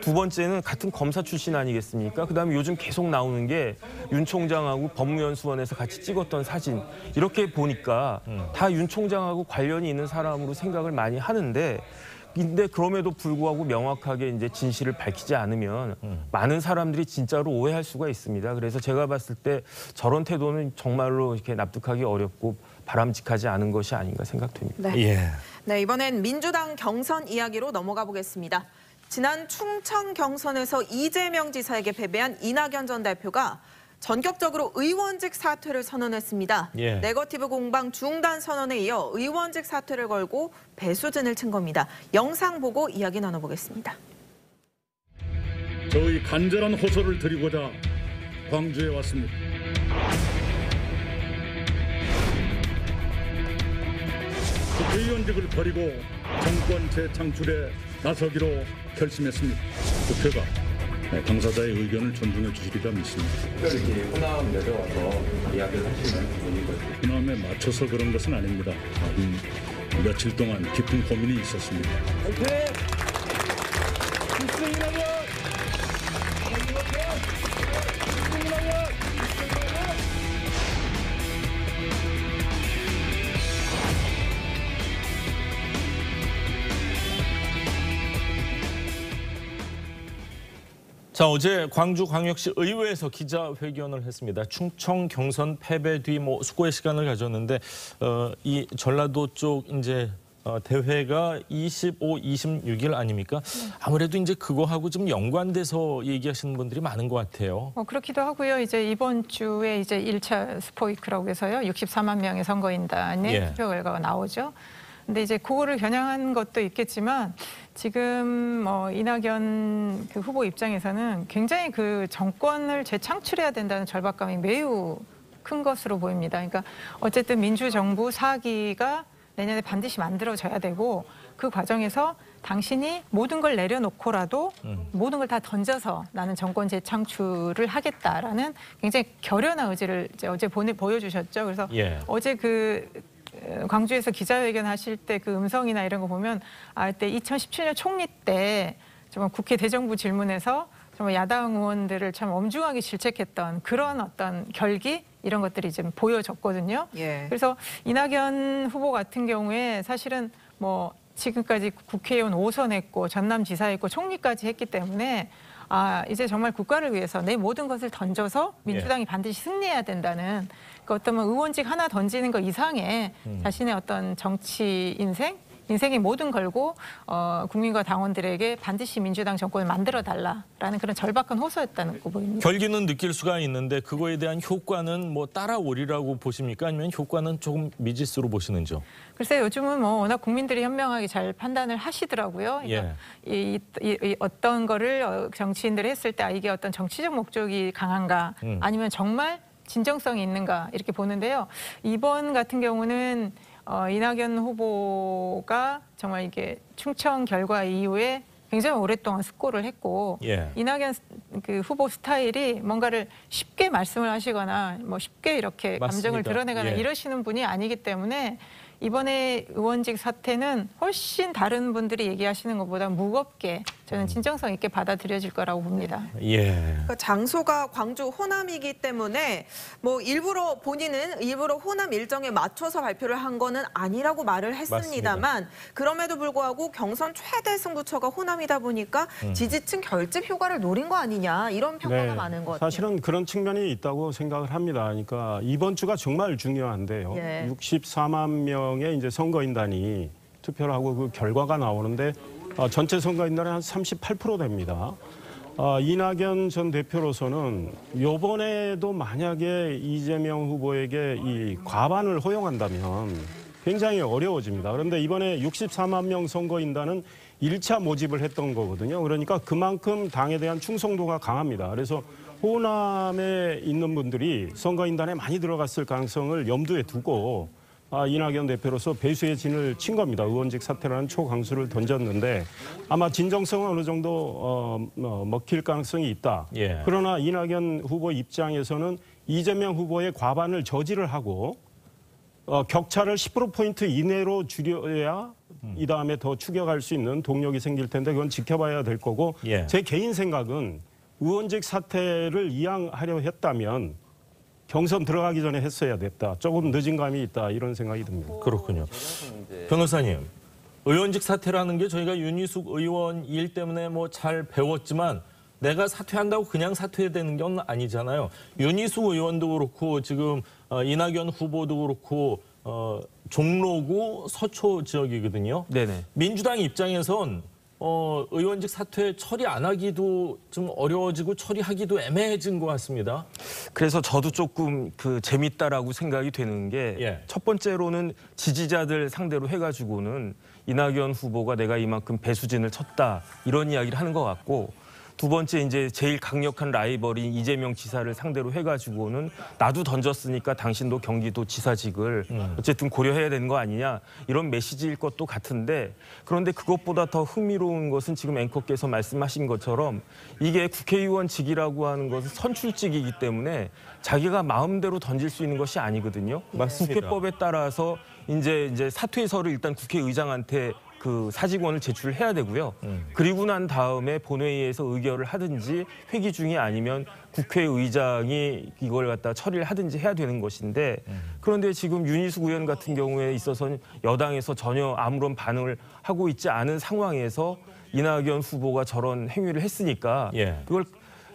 두 번째는 같은 검사 출신 아니겠습니까? 그다음에 요즘 계속 나오는 게 윤 총장하고 법무연수원에서 같이 찍었던 사진. 이렇게 보니까 다 윤 총장하고 관련이 있는 사람으로 생각을 많이 하는데 근데 그럼에도 불구하고 명확하게 이제 진실을 밝히지 않으면 많은 사람들이 진짜로 오해할 수가 있습니다. 그래서 제가 봤을 때 저런 태도는 정말로 이렇게 납득하기 어렵고 바람직하지 않은 것이 아닌가 생각됩니다. 네. 예. 네, 이번엔 민주당 경선 이야기로 넘어가 보겠습니다. 지난 충청 경선에서 이재명 지사에게 패배한 이낙연 전 대표가 전격적으로 의원직 사퇴를 선언했습니다. 예. 네거티브 공방 중단 선언에 이어 의원직 사퇴를 걸고 배수진을 친 겁니다. 영상 보고 이야기 나눠보겠습니다. 저의 간절한 호소를 드리고자 광주에 왔습니다. 국회의원직을 버리고 정권 재창출에 나서기로 결심했습니다. 국회가 당사자의 의견을 존중해 주시리라 믿습니다. 특별히 호남 내려와서 이야기를 하시는 분인 거죠. 호남에 맞춰서 그런 것은 아닙니다. 며칠 동안 깊은 고민이 있었습니다. 자, 어제 광주광역시 의회에서 기자회견을 했습니다. 충청 경선 패배 뒤 수고의 시간을 가졌는데 이 전라도 쪽 이제 대회가 25, 26일 아닙니까? 아무래도 이제 그거하고 좀 연관돼서 얘기하시는 분들이 많은 것 같아요. 그렇기도 하고요. 이제 이번 주에 이제 1차 스포이크라고 해서요. 64만 명의 선거인단의 투표 결과가 나오죠. 근데 이제 그거를 겨냥한 것도 있겠지만 지금 이낙연 그 후보 입장에서는 굉장히 그 정권을 재창출해야 된다는 절박감이 매우 큰 것으로 보입니다. 그러니까 어쨌든 민주정부 4기가 내년에 반드시 만들어져야 되고 그 과정에서 당신이 모든 걸 내려놓고라도 모든 걸 다 던져서 나는 정권 재창출을 하겠다라는 굉장히 결연한 의지를 이제 어제 보여주셨죠. 그래서 어제 광주에서 기자회견 하실 때 그 음성이나 이런 거 보면 그때 2017년 총리 때 정말 국회 대정부 질문에서 정말 야당 의원들을 참 엄중하게 질책했던 그런 어떤 결기 이런 것들이 지금 보여졌거든요. 그래서 이낙연 후보 같은 경우에 사실은 지금까지 국회의원 5선 했고 전남지사 했고 총리까지 했기 때문에 이제 정말 국가를 위해서 내 모든 것을 던져서 민주당이 반드시 승리해야 된다는 그 어떤 의원직 하나 던지는 것 이상의 자신의 어떤 정치 인생의 모든 걸고 국민과 당원들에게 반드시 민주당 정권을 만들어달라라는 그런 절박한 호소였다는 거 보입니다. 결기는 느낄 수가 있는데 그거에 대한 효과는 따라오리라고 보십니까? 아니면 효과는 조금 미지수로 보시는지요? 글쎄 요즘은 워낙 국민들이 현명하게 잘 판단을 하시더라고요. 그러니까 이 어떤 거를 정치인들이 했을 때 이게 어떤 정치적 목적이 강한가 아니면 정말 진정성이 있는가 이렇게 보는데요. 이번 같은 경우는 이낙연 후보가 정말 이게 충청 결과 이후에 굉장히 오랫동안 숙고를 했고 이낙연 그 후보 스타일이 뭔가를 쉽게 말씀을 하시거나 쉽게 이렇게 감정을 드러내거나 이러시는 분이 아니기 때문에 이번에 의원직 사퇴는 훨씬 다른 분들이 얘기하시는 것보다 무겁게 저는 진정성 있게 받아들여질 거라고 봅니다. 그러니까 장소가 광주 호남이기 때문에 본인은 일부러 호남 일정에 맞춰서 발표를 한 거는 아니라고 말을 했습니다만 그럼에도 불구하고 경선 최대 승부처가 호남이다 보니까 지지층 결집 효과를 노린 거 아니냐 이런 평가가 많은 것 같아요. 사실은 그런 측면이 있다고 생각을 합니다. 그러니까 이번 주가 정말 중요한데요. 64만 명의 이제 선거인단이 투표를 하고 그 결과가 나오는데 전체 선거인단의 한 38% 됩니다. 이낙연 전 대표로서는 이번에도 만약에 이재명 후보에게 이 과반을 허용한다면 굉장히 어려워집니다. 그런데 이번에 64만 명 선거인단은 1차 모집을 했던 거거든요. 그러니까 그만큼 당에 대한 충성도가 강합니다. 그래서 호남에 있는 분들이 선거인단에 많이 들어갔을 가능성을 염두에 두고 이낙연 대표로서 배수의 진을 친 겁니다. 의원직 사퇴라는 초강수를 던졌는데 아마 진정성은 어느 정도 먹힐 가능성이 있다. 예. 그러나 이낙연 후보 입장에서는 이재명 후보의 과반을 저지를 하고 격차를 10%포인트 이내로 줄여야 이 다음에 더 추격할 수 있는 동력이 생길 텐데 그건 지켜봐야 될 거고 예. 제 개인 생각은 의원직 사퇴를 이양하려 했다면 경선 들어가기 전에 했어야 됐다. 조금 늦은 감이 있다. 이런 생각이 듭니다. 그렇군요. 변호사님, 의원직 사퇴라는 게 저희가 윤희숙 의원 일 때문에 뭐 잘 배웠지만 내가 사퇴한다고 그냥 사퇴되는 건 아니잖아요. 윤희숙 의원도 그렇고 지금 이낙연 후보도 그렇고 종로구 서초 지역이거든요. 네네. 민주당 입장에선 의원직 사퇴 처리 안 하기도 좀 어려워지고 처리하기도 애매해진 것 같습니다. 그래서 저도 조금 재밌다라고 생각이 되는 게 첫 번째로는 지지자들 상대로 해가지고는 이낙연 후보가 내가 이만큼 배수진을 쳤다 이런 이야기를 하는 것 같고 두 번째 이제 제일 강력한 라이벌인 이재명 지사를 상대로 해가지고는 나도 던졌으니까 당신도 경기도 지사직을 어쨌든 고려해야 되는 거 아니냐 이런 메시지일 것도 같은데 그런데 그것보다 더 흥미로운 것은 지금 앵커께서 말씀하신 것처럼 이게 국회의원직이라고 하는 것은 선출직이기 때문에 자기가 마음대로 던질 수 있는 것이 아니거든요. 맞습니다. 국회법에 따라서 이제 사퇴서를 일단 국회의장한테 사직원을 제출해야 되고요. 그리고 난 다음에 본회의에서 의결을 하든지 회기 중이 아니면 국회의장이 이걸 갖다 처리를 하든지 해야 되는 것인데 그런데 지금 윤희숙 의원 같은 경우에 있어서는 여당에서 전혀 아무런 반응을 하고 있지 않은 상황에서 이낙연 후보가 저런 행위를 했으니까 그걸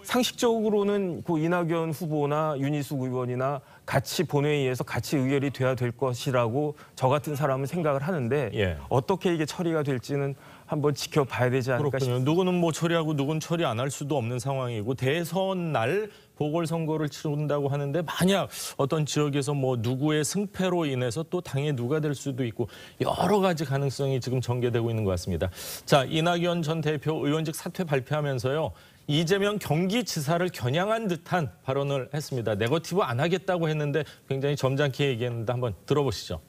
상식적으로는 이낙연 후보나 윤희숙 의원이나 같이 본회의에서 같이 의결이 돼야 될 것이라고 저 같은 사람은 생각을 하는데 어떻게 이게 처리가 될지는 한번 지켜봐야 되지 않을까 싶습니다. 누구는 뭐 처리하고 누구는 처리 안 할 수도 없는 상황이고 대선 날 보궐선거를 치른다고 하는데 만약 어떤 지역에서 뭐 누구의 승패로 인해서 또 당에 누가 될 수도 있고 여러 가지 가능성이 지금 전개되고 있는 것 같습니다. 자, 이낙연 전 대표 의원직 사퇴 발표하면서요. 이재명 경기지사를 겨냥한 듯한 발언을 했습니다. 네거티브 안 하겠다고 했는데 굉장히 점잖게 얘기했는데 한번 들어보시죠.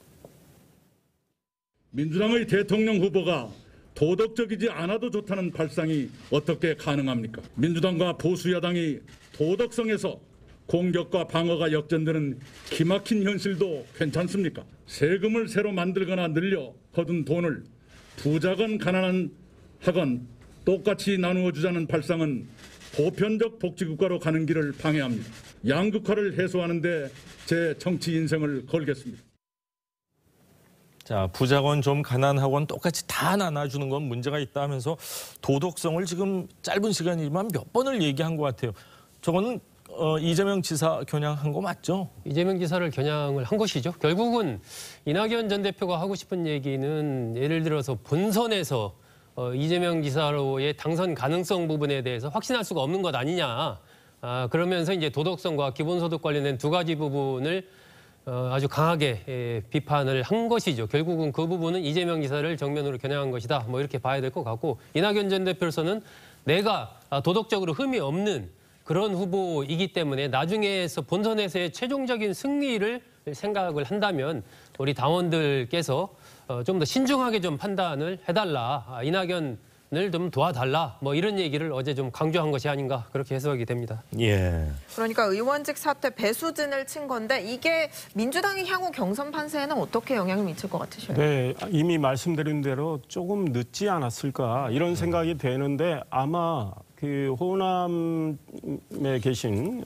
민주당의 대통령 후보가 도덕적이지 않아도 좋다는 발상이 어떻게 가능합니까? 민주당과 보수야당이 도덕성에서 공격과 방어가 역전되는 기막힌 현실도 괜찮습니까? 세금을 새로 만들거나 늘려 거둔 돈을 부자건 가난한 하건 똑같이 나누어 주자는 발상은 보편적 복지국가로 가는 길을 방해합니다. 양극화를 해소하는 데 제 정치 인생을 걸겠습니다. 자, 부자건 좀 가난하건 똑같이 다 나눠주는 건 문제가 있다 하면서 도덕성을 지금 짧은 시간이지만 몇 번을 얘기한 것 같아요. 저거는 이재명 지사 겨냥한 거 맞죠? 이재명 지사를 겨냥을 한 것이죠. 결국은 이낙연 전 대표가 하고 싶은 얘기는 예를 들어서 본선에서 이재명 지사로의 당선 가능성 부분에 대해서 확신할 수가 없는 것 아니냐. 그러면서 이제 도덕성과 기본소득 관련된 두 가지 부분을 아주 강하게 비판을 한 것이죠. 결국은 그 부분은 이재명 지사를 정면으로 겨냥한 것이다. 뭐 이렇게 봐야 될 것 같고 이낙연 전 대표로서는 내가 도덕적으로 흠이 없는 그런 후보이기 때문에 나중에서 본선에서의 최종적인 승리를 생각을 한다면 우리 당원들께서 좀 더 신중하게 좀 판단을 해달라. 이낙연을 좀 도와달라. 뭐 이런 얘기를 어제 좀 강조한 것이 아닌가 그렇게 해석이 됩니다. 그러니까 의원직 사퇴 배수진을 친 건데 이게 민주당의 향후 경선 판세에는 어떻게 영향을 미칠 것 같으셔요? 네, 이미 말씀드린 대로 조금 늦지 않았을까 이런 생각이 되는데 아마 호남에 계신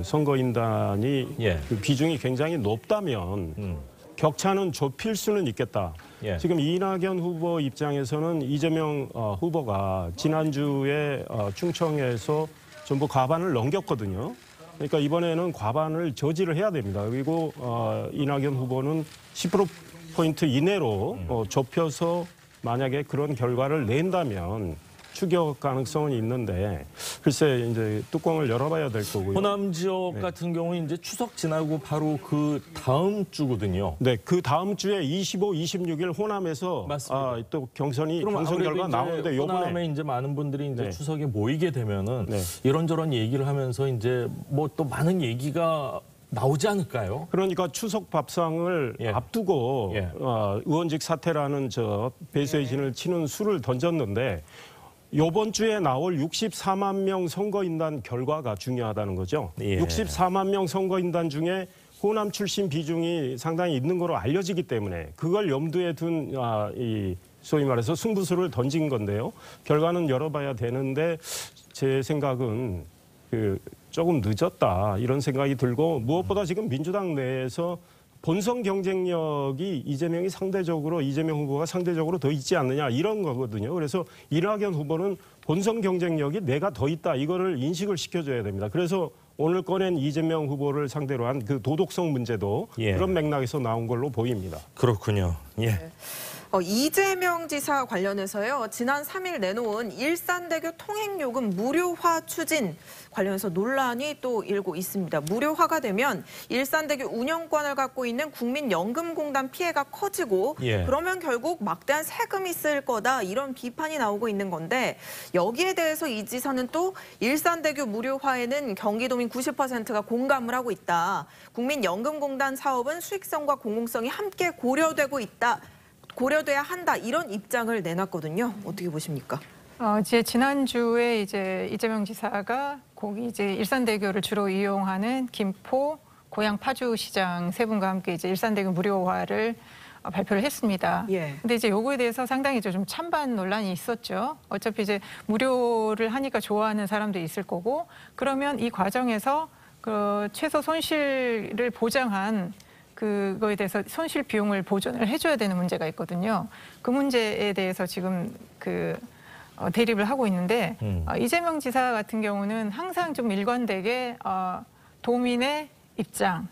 선거인단이 그 비중이 굉장히 높다면 격차는 좁힐 수는 있겠다. 지금 이낙연 후보 입장에서는 이재명 후보가 지난주에 충청에서 전부 과반을 넘겼거든요. 그러니까 이번에는 과반을 저지를 해야 됩니다. 그리고 이낙연 후보는 10%포인트 이내로 좁혀서 만약에 그런 결과를 낸다면 추격 가능성은 있는데 글쎄 이제 뚜껑을 열어봐야 될 거고요. 호남 지역 같은 경우는 이제 추석 지나고 바로 그 다음 주거든요. 네, 그 다음 주에 25, 26일 호남에서 또 경선 결과 나오는데 호남에 이제 많은 분들이 이제 추석에 모이게 되면은 이런저런 얘기를 하면서 이제 뭐 또 많은 얘기가 나오지 않을까요? 그러니까 추석 밥상을 앞두고 의원직 사퇴라는 배수의 진을 치는 수를 던졌는데 이번 주에 나올 64만 명 선거인단 결과가 중요하다는 거죠. 64만 명 선거인단 중에 호남 출신 비중이 상당히 있는 거로 알려지기 때문에 그걸 염두에 둔 소위 말해서 승부수를 던진 건데요. 결과는 열어봐야 되는데 제 생각은 조금 늦었다 이런 생각이 들고 무엇보다 지금 민주당 내에서 본선 경쟁력이 이재명 후보가 상대적으로 더 있지 않느냐 이런 거거든요. 그래서 이낙연 후보는 본선 경쟁력이 내가 더 있다 이거를 인식을 시켜줘야 됩니다. 그래서 오늘 꺼낸 이재명 후보를 상대로 한 그 도덕성 문제도 그런 맥락에서 나온 걸로 보입니다. 그렇군요. 예. 이재명 지사 관련해서요. 지난 3일 내놓은 일산대교 통행요금 무료화 추진 관련해서 논란이 또 일고 있습니다. 무료화가 되면 일산대교 운영권을 갖고 있는 국민연금공단 피해가 커지고 그러면 결국 막대한 세금이 쓸 거다 이런 비판이 나오고 있는 건데 여기에 대해서 이 지사는 또 일산대교 무료화에는 경기도민 90%가 공감을 하고 있다. 국민연금공단 사업은 수익성과 공공성이 함께 고려돼야 한다 이런 입장을 내놨거든요. 어떻게 보십니까? 지난주에 이재명 지사가 거기 일산대교를 주로 이용하는 김포, 고양 파주시장 세 분과 함께 일산대교 무료화를 발표를 했습니다. 근데 요거에 대해서 상당히 좀 찬반 논란이 있었죠. 어차피 무료를 하니까 좋아하는 사람도 있을 거고 그러면 이 과정에서 최소 손실을 보장한 그거에 대해서 손실 비용을 보존을 해줘야 되는 문제가 있거든요. 그 문제에 대해서 지금 대립을 하고 있는데 이재명 지사 같은 경우는 항상 좀 일관되게 도민의 입장,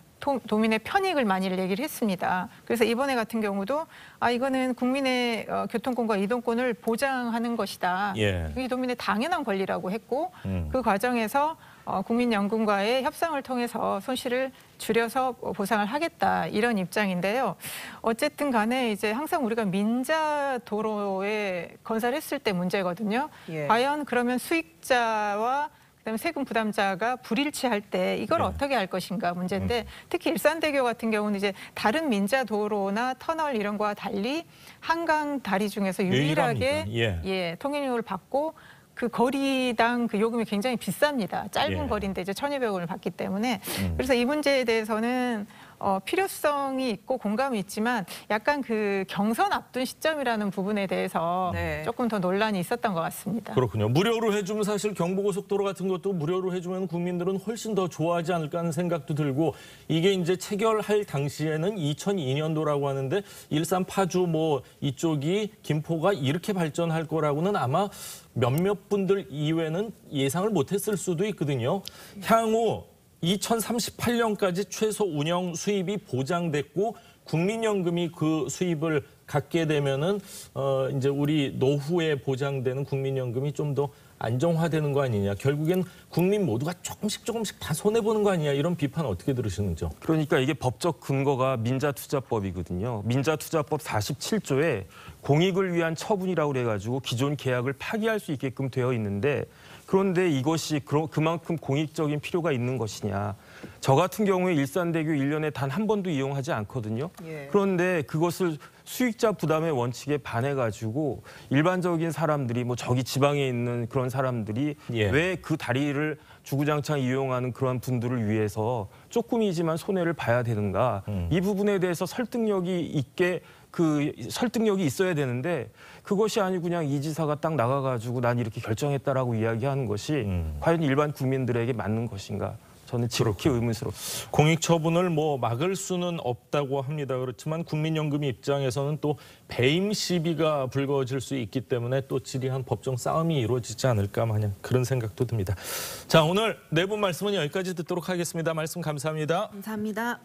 도민의 편익을 많이 얘기를 했습니다. 그래서 이번에 같은 경우도 이거는 국민의 교통권과 이동권을 보장하는 것이다. 이게 도민의 당연한 권리라고 했고 그 과정에서 국민연금과의 협상을 통해서 손실을 줄여서 보상을 하겠다 이런 입장인데요. 어쨌든 간에 항상 우리가 민자 도로에 건설했을 때 문제거든요. 과연 그러면 수익자와 그다음에 세금 부담자가 불일치할 때 이걸 어떻게 할 것인가 문제인데 특히 일산대교 같은 경우는 다른 민자 도로나 터널 이런 거와 달리 한강 다리 중에서 유일하게 통행료를 받고 그 거리당 그 요금이 굉장히 비쌉니다. 짧은 거리인데 1,200원을 받기 때문에 그래서 이 문제에 대해서는 필요성이 있고 공감이 있지만 약간 그 경선 앞둔 시점이라는 부분에 대해서 조금 더 논란이 있었던 것 같습니다. 그렇군요. 무료로 해주면 사실 경부고속도로 같은 것도 무료로 해주면 국민들은 훨씬 더 좋아하지 않을까 하는 생각도 들고 이게 체결할 당시에는 2002년도라고 하는데 일산 파주 이쪽이 김포가 이렇게 발전할 거라고는 아마 몇몇 분들 이외에는 예상을 못했을 수도 있거든요. 향후 2038년까지 최소 운영 수입이 보장됐고 국민연금이 그 수입을 갖게 되면은 이제 우리 노후에 보장되는 국민연금이 좀 더 안정화되는 거 아니냐. 결국엔 국민 모두가 조금씩 다 손해보는 거 아니냐. 이런 비판 어떻게 들으시는지요? 그러니까 이게 법적 근거가 민자투자법이거든요. 민자투자법 47조에 공익을 위한 처분이라고 그래가지고 기존 계약을 파기할 수 있게끔 되어 있는데 그런데 이것이 그만큼 공익적인 필요가 있는 것이냐. 저 같은 경우에 일산대교 1년에 단 한 번도 이용하지 않거든요. 그런데 그것을 수익자 부담의 원칙에 반해가지고 일반적인 사람들이 저기 지방에 있는 그런 사람들이 왜 그 다리를 주구장창 이용하는 그런 분들을 위해서 조금이지만 손해를 봐야 되는가. 이 부분에 대해서 설득력이 있어야 되는데 그것이 아니고 그냥 이 지사가 딱 나가가지고 난 이렇게 결정했다라고 이야기하는 것이 과연 일반 국민들에게 맞는 것인가. 저는 지극히 의문스럽습니다. 공익 처분을 막을 수는 없다고 합니다. 그렇지만 국민연금 입장에서는 또 배임 시비가 불거질 수 있기 때문에 또 지리한 법정 싸움이 이루어지지 않을까 마냥 그런 생각도 듭니다. 자, 오늘 네 분 말씀은 여기까지 듣도록 하겠습니다. 말씀 감사합니다. 감사합니다.